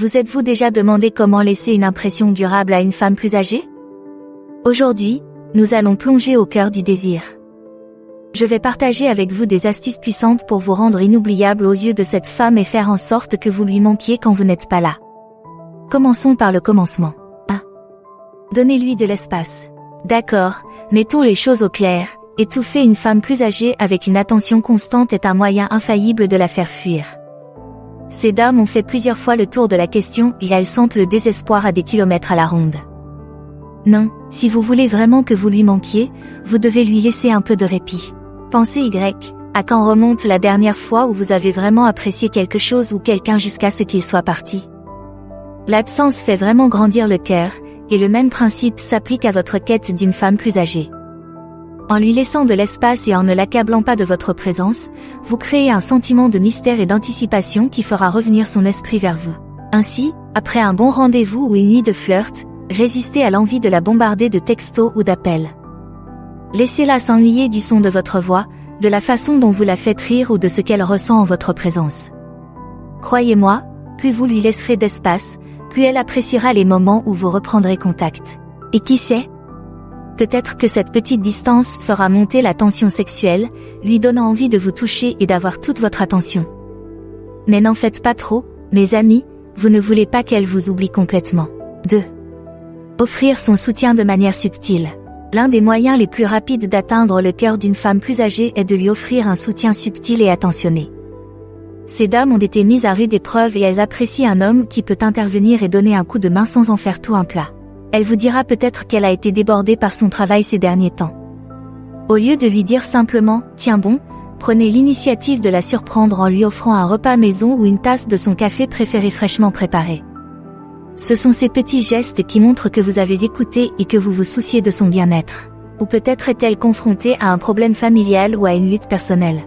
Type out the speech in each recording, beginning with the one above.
Vous êtes-vous déjà demandé comment laisser une impression durable à une femme plus âgée? Aujourd'hui, nous allons plonger au cœur du désir. Je vais partager avec vous des astuces puissantes pour vous rendre inoubliable aux yeux de cette femme et faire en sorte que vous lui manquiez quand vous n'êtes pas là. Commençons par le commencement. 1. Donnez-lui de l'espace. D'accord, mettons les choses au clair. Étouffer une femme plus âgée avec une attention constante est un moyen infaillible de la faire fuir. Ces dames ont fait plusieurs fois le tour de la question et elles sentent le désespoir à des kilomètres à la ronde. Non, si vous voulez vraiment que vous lui manquiez, vous devez lui laisser un peu de répit. Pensez à quand remonte la dernière fois où vous avez vraiment apprécié quelque chose ou quelqu'un jusqu'à ce qu'il soit parti. L'absence fait vraiment grandir le cœur, et le même principe s'applique à votre quête d'une femme plus âgée. En lui laissant de l'espace et en ne l'accablant pas de votre présence, vous créez un sentiment de mystère et d'anticipation qui fera revenir son esprit vers vous. Ainsi, après un bon rendez-vous ou une nuit de flirt, résistez à l'envie de la bombarder de textos ou d'appels. Laissez-la s'ennuyer du son de votre voix, de la façon dont vous la faites rire ou de ce qu'elle ressent en votre présence. Croyez-moi, plus vous lui laisserez d'espace, plus elle appréciera les moments où vous reprendrez contact. Et qui sait? Peut-être que cette petite distance fera monter la tension sexuelle, lui donnant envie de vous toucher et d'avoir toute votre attention. Mais n'en faites pas trop, mes amis, vous ne voulez pas qu'elle vous oublie complètement. 2. Offrir son soutien de manière subtile. L'un des moyens les plus rapides d'atteindre le cœur d'une femme plus âgée est de lui offrir un soutien subtil et attentionné. Ces dames ont été mises à rude épreuve et elles apprécient un homme qui peut intervenir et donner un coup de main sans en faire tout un plat. Elle vous dira peut-être qu'elle a été débordée par son travail ces derniers temps. Au lieu de lui dire simplement « Tiens bon », prenez l'initiative de la surprendre en lui offrant un repas maison ou une tasse de son café préféré fraîchement préparé. Ce sont ces petits gestes qui montrent que vous avez écouté et que vous vous souciez de son bien-être. Ou peut-être est-elle confrontée à un problème familial ou à une lutte personnelle.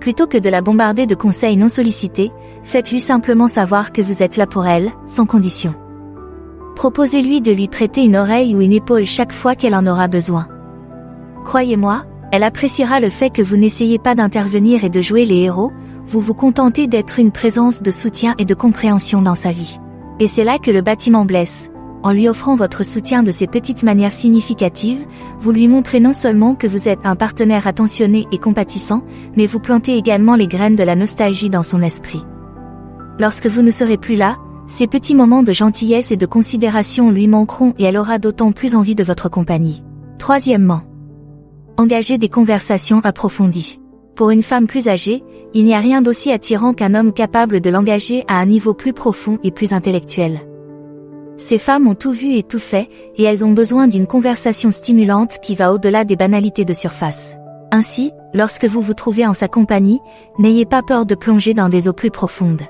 Plutôt que de la bombarder de conseils non sollicités, faites-lui simplement savoir que vous êtes là pour elle, sans condition. Proposez-lui de lui prêter une oreille ou une épaule chaque fois qu'elle en aura besoin. Croyez-moi, elle appréciera le fait que vous n'essayez pas d'intervenir et de jouer les héros, vous vous contentez d'être une présence de soutien et de compréhension dans sa vie. Et c'est là que le bâtiment blesse. En lui offrant votre soutien de ces petites manières significatives, vous lui montrez non seulement que vous êtes un partenaire attentionné et compatissant, mais vous plantez également les graines de la nostalgie dans son esprit. Lorsque vous ne serez plus là, ces petits moments de gentillesse et de considération lui manqueront et elle aura d'autant plus envie de votre compagnie. Troisièmement, engagez des conversations approfondies. Pour une femme plus âgée, il n'y a rien d'aussi attirant qu'un homme capable de l'engager à un niveau plus profond et plus intellectuel. Ces femmes ont tout vu et tout fait, et elles ont besoin d'une conversation stimulante qui va au-delà des banalités de surface. Ainsi, lorsque vous vous trouvez en sa compagnie, n'ayez pas peur de plonger dans des eaux plus profondes.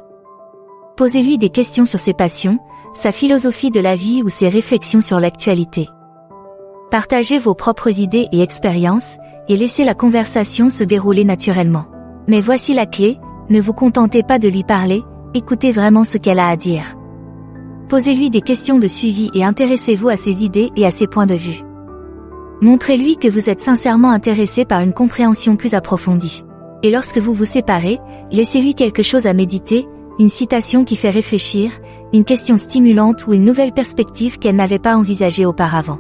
Posez-lui des questions sur ses passions, sa philosophie de la vie ou ses réflexions sur l'actualité. Partagez vos propres idées et expériences, et laissez la conversation se dérouler naturellement. Mais voici la clé, ne vous contentez pas de lui parler, écoutez vraiment ce qu'elle a à dire. Posez-lui des questions de suivi et intéressez-vous à ses idées et à ses points de vue. Montrez-lui que vous êtes sincèrement intéressé par une compréhension plus approfondie. Et lorsque vous vous séparez, laissez-lui quelque chose à méditer, une citation qui fait réfléchir, une question stimulante ou une nouvelle perspective qu'elle n'avait pas envisagée auparavant.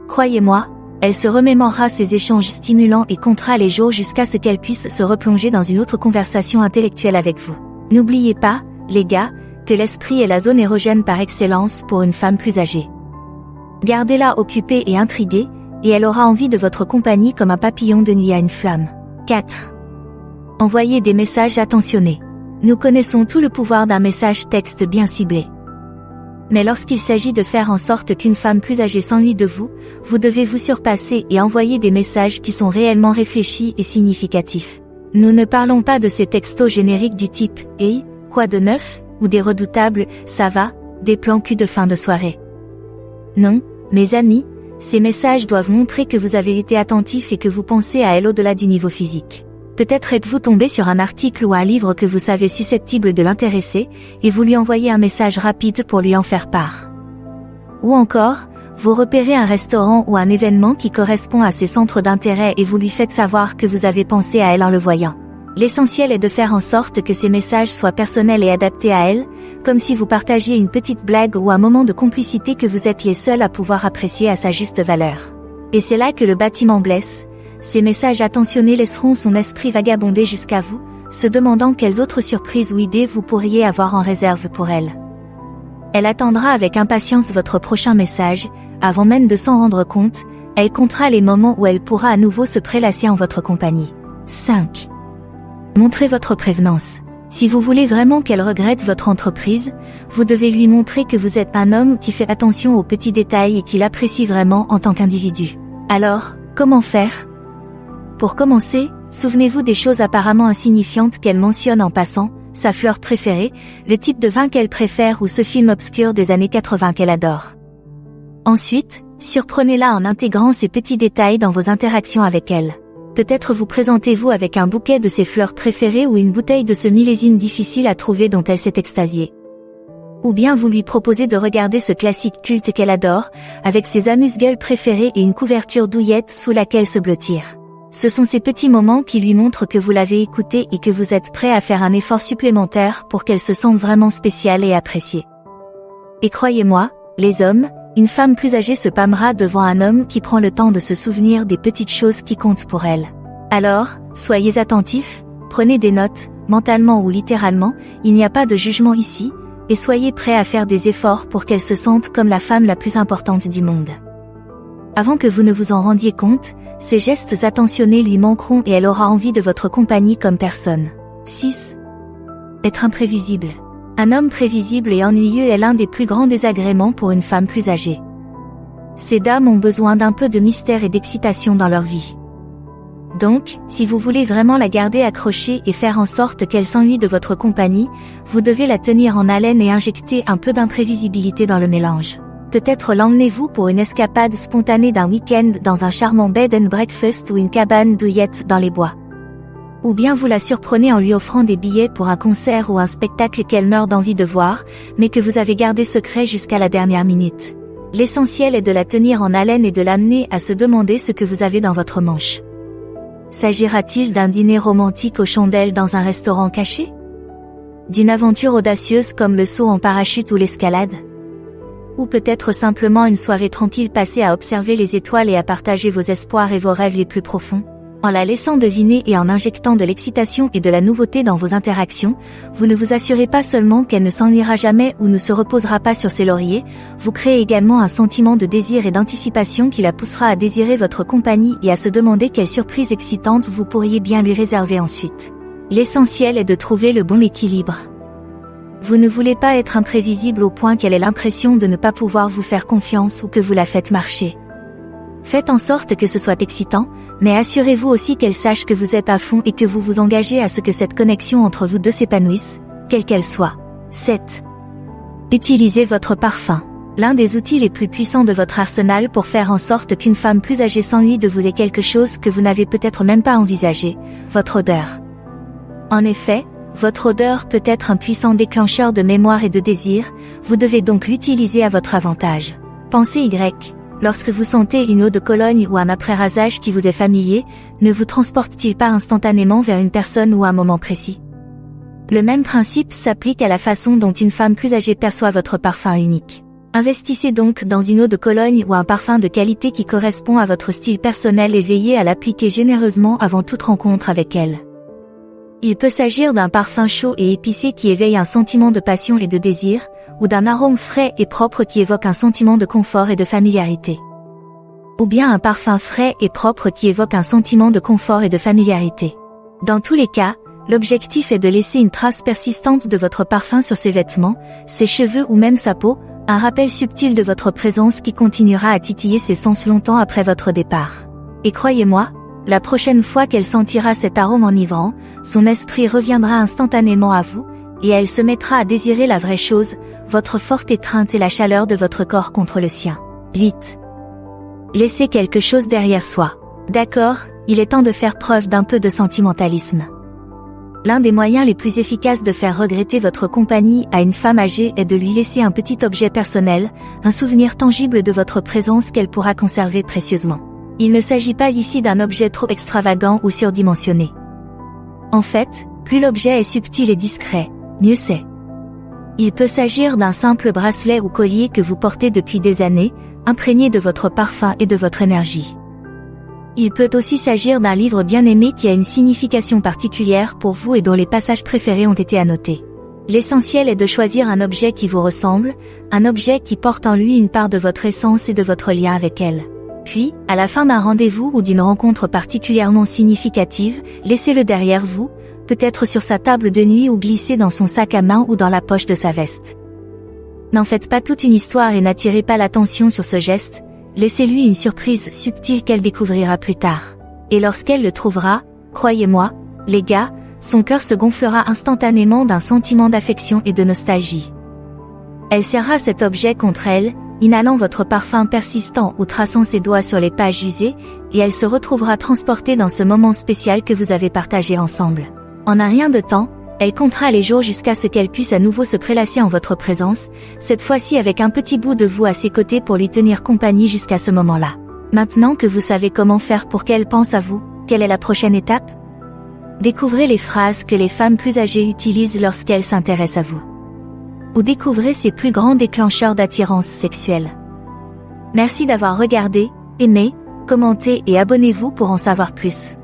Croyez-moi, elle se remémorera ces échanges stimulants et comptera les jours jusqu'à ce qu'elle puisse se replonger dans une autre conversation intellectuelle avec vous. N'oubliez pas, les gars, que l'esprit est la zone érogène par excellence pour une femme plus âgée. Gardez-la occupée et intriguée, et elle aura envie de votre compagnie comme un papillon de nuit à une flamme. 4. Envoyez des messages attentionnés. Nous connaissons tout le pouvoir d'un message texte bien ciblé. Mais lorsqu'il s'agit de faire en sorte qu'une femme plus âgée s'ennuie de vous, vous devez vous surpasser et envoyer des messages qui sont réellement réfléchis et significatifs. Nous ne parlons pas de ces textos génériques du type « Hey, quoi de neuf ?» ou des redoutables « Ça va ?» des plans cul de fin de soirée. Non, mes amis, ces messages doivent montrer que vous avez été attentif et que vous pensez à elle au-delà du niveau physique. Peut-être êtes-vous tombé sur un article ou un livre que vous savez susceptible de l'intéresser, et vous lui envoyez un message rapide pour lui en faire part. Ou encore, vous repérez un restaurant ou un événement qui correspond à ses centres d'intérêt et vous lui faites savoir que vous avez pensé à elle en le voyant. L'essentiel est de faire en sorte que ces messages soient personnels et adaptés à elle, comme si vous partagiez une petite blague ou un moment de complicité que vous étiez seul à pouvoir apprécier à sa juste valeur. Et c'est là que le bâtiment blesse. Ces messages attentionnés laisseront son esprit vagabonder jusqu'à vous, se demandant quelles autres surprises ou idées vous pourriez avoir en réserve pour elle. Elle attendra avec impatience votre prochain message, avant même de s'en rendre compte, elle comptera les moments où elle pourra à nouveau se prélasser en votre compagnie. 5. Montrez votre prévenance. Si vous voulez vraiment qu'elle regrette votre entreprise, vous devez lui montrer que vous êtes un homme qui fait attention aux petits détails et qui l'apprécie vraiment en tant qu'individu. Alors, comment faire? Pour commencer, souvenez-vous des choses apparemment insignifiantes qu'elle mentionne en passant, sa fleur préférée, le type de vin qu'elle préfère ou ce film obscur des années 80 qu'elle adore. Ensuite, surprenez-la en intégrant ces petits détails dans vos interactions avec elle. Peut-être vous présentez-vous avec un bouquet de ses fleurs préférées ou une bouteille de ce millésime difficile à trouver dont elle s'est extasiée. Ou bien vous lui proposez de regarder ce classique culte qu'elle adore, avec ses amuse-gueules préférées et une couverture douillette sous laquelle se blottir. Ce sont ces petits moments qui lui montrent que vous l'avez écoutée et que vous êtes prêt à faire un effort supplémentaire pour qu'elle se sente vraiment spéciale et appréciée. Et croyez-moi, les hommes, une femme plus âgée se pâmera devant un homme qui prend le temps de se souvenir des petites choses qui comptent pour elle. Alors, soyez attentifs, prenez des notes, mentalement ou littéralement, il n'y a pas de jugement ici, et soyez prêts à faire des efforts pour qu'elle se sente comme la femme la plus importante du monde. Avant que vous ne vous en rendiez compte, ces gestes attentionnés lui manqueront et elle aura envie de votre compagnie comme personne. 6. Être imprévisible. Un homme prévisible et ennuyeux est l'un des plus grands désagréments pour une femme plus âgée. Ces dames ont besoin d'un peu de mystère et d'excitation dans leur vie. Donc, si vous voulez vraiment la garder accrochée et faire en sorte qu'elle s'ennuie de votre compagnie, vous devez la tenir en haleine et injecter un peu d'imprévisibilité dans le mélange. Peut-être l'emmenez-vous pour une escapade spontanée d'un week-end dans un charmant bed and breakfast ou une cabane douillette dans les bois. Ou bien vous la surprenez en lui offrant des billets pour un concert ou un spectacle qu'elle meurt d'envie de voir, mais que vous avez gardé secret jusqu'à la dernière minute. L'essentiel est de la tenir en haleine et de l'amener à se demander ce que vous avez dans votre manche. S'agira-t-il d'un dîner romantique aux chandelles dans un restaurant caché? D'une aventure audacieuse comme le saut en parachute ou l'escalade? Ou peut-être simplement une soirée tranquille passée à observer les étoiles et à partager vos espoirs et vos rêves les plus profonds? En la laissant deviner et en injectant de l'excitation et de la nouveauté dans vos interactions, vous ne vous assurez pas seulement qu'elle ne s'ennuiera jamais ou ne se reposera pas sur ses lauriers, vous créez également un sentiment de désir et d'anticipation qui la poussera à désirer votre compagnie et à se demander quelle surprise excitante vous pourriez bien lui réserver ensuite. L'essentiel est de trouver le bon équilibre. Vous ne voulez pas être imprévisible au point qu'elle ait l'impression de ne pas pouvoir vous faire confiance ou que vous la faites marcher. Faites en sorte que ce soit excitant, mais assurez-vous aussi qu'elle sache que vous êtes à fond et que vous vous engagez à ce que cette connexion entre vous deux s'épanouisse, quelle qu'elle soit. 7. Utilisez votre parfum. L'un des outils les plus puissants de votre arsenal pour faire en sorte qu'une femme plus âgée s'ennuie de vous est quelque chose que vous n'avez peut-être même pas envisagé, votre odeur. En effet, votre odeur peut être un puissant déclencheur de mémoire et de désir, vous devez donc l'utiliser à votre avantage. Pensez Y. Lorsque vous sentez une eau de Cologne ou un après-rasage qui vous est familier, ne vous transporte-t-il pas instantanément vers une personne ou un moment précis? Le même principe s'applique à la façon dont une femme plus âgée perçoit votre parfum unique. Investissez donc dans une eau de Cologne ou un parfum de qualité qui correspond à votre style personnel et veillez à l'appliquer généreusement avant toute rencontre avec elle. Il peut s'agir d'un parfum chaud et épicé qui éveille un sentiment de passion et de désir, ou d'un arôme frais et propre qui évoque un sentiment de confort et de familiarité. Ou bien un parfum frais et propre qui évoque un sentiment de confort et de familiarité. Dans tous les cas, l'objectif est de laisser une trace persistante de votre parfum sur ses vêtements, ses cheveux ou même sa peau, un rappel subtil de votre présence qui continuera à titiller ses sens longtemps après votre départ. Et croyez-moi, la prochaine fois qu'elle sentira cet arôme enivrant, son esprit reviendra instantanément à vous, et elle se mettra à désirer la vraie chose, votre forte étreinte et la chaleur de votre corps contre le sien. 8. Laissez quelque chose derrière soi. D'accord, il est temps de faire preuve d'un peu de sentimentalisme. L'un des moyens les plus efficaces de faire regretter votre compagnie à une femme âgée est de lui laisser un petit objet personnel, un souvenir tangible de votre présence qu'elle pourra conserver précieusement. Il ne s'agit pas ici d'un objet trop extravagant ou surdimensionné. En fait, plus l'objet est subtil et discret, mieux c'est. Il peut s'agir d'un simple bracelet ou collier que vous portez depuis des années, imprégné de votre parfum et de votre énergie. Il peut aussi s'agir d'un livre bien aimé qui a une signification particulière pour vous et dont les passages préférés ont été annotés. L'essentiel est de choisir un objet qui vous ressemble, un objet qui porte en lui une part de votre essence et de votre lien avec elle. Puis, à la fin d'un rendez-vous ou d'une rencontre particulièrement significative, laissez-le derrière vous, peut-être sur sa table de nuit ou glissé dans son sac à main ou dans la poche de sa veste. N'en faites pas toute une histoire et n'attirez pas l'attention sur ce geste, laissez-lui une surprise subtile qu'elle découvrira plus tard. Et lorsqu'elle le trouvera, croyez-moi, les gars, son cœur se gonflera instantanément d'un sentiment d'affection et de nostalgie. Elle serrera cet objet contre elle, inhalant votre parfum persistant ou traçant ses doigts sur les pages usées, et elle se retrouvera transportée dans ce moment spécial que vous avez partagé ensemble. En un rien de temps, elle comptera les jours jusqu'à ce qu'elle puisse à nouveau se prélasser en votre présence, cette fois-ci avec un petit bout de vous à ses côtés pour lui tenir compagnie jusqu'à ce moment-là. Maintenant que vous savez comment faire pour qu'elle pense à vous, quelle est la prochaine étape ? Découvrez les phrases que les femmes plus âgées utilisent lorsqu'elles s'intéressent à vous. Ou découvrez ses plus grands déclencheurs d'attirance sexuelle. Merci d'avoir regardé, aimé, commenté et abonnez-vous pour en savoir plus.